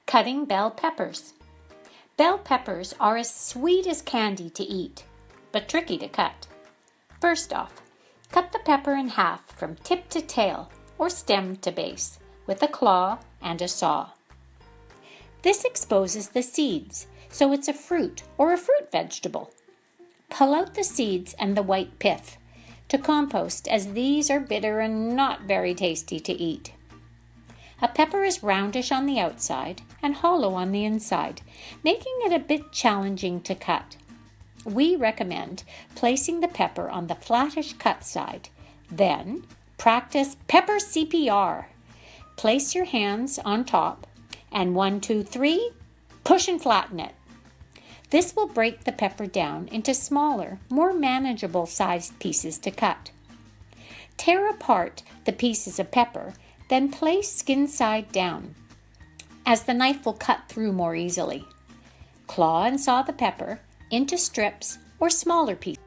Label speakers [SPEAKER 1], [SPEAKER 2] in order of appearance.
[SPEAKER 1] Cutting bell peppers. Bell peppers are as sweet as candy to eat, but tricky to cut. First off, cut the pepper in half from tip to tail or stem to base with a claw and a saw. This exposes the seeds, so it's a fruit or a fruit vegetable. Pull out the seeds and the white pith to compost, as these are bitter and not very tasty to eat. A pepper is roundish on the outside and hollow on the inside, making it a bit challenging to cut. We recommend placing the pepper on the flattish cut side. Then, practice pepper CPR. Place your hands on top and 1, 2, 3, push and flatten it. This will break the pepper down into smaller, more manageable sized pieces to cut. Tear apart the pieces of pepper, then place skin side down, as the knife will cut through more easily. Claw and saw the pepper into strips or smaller pieces.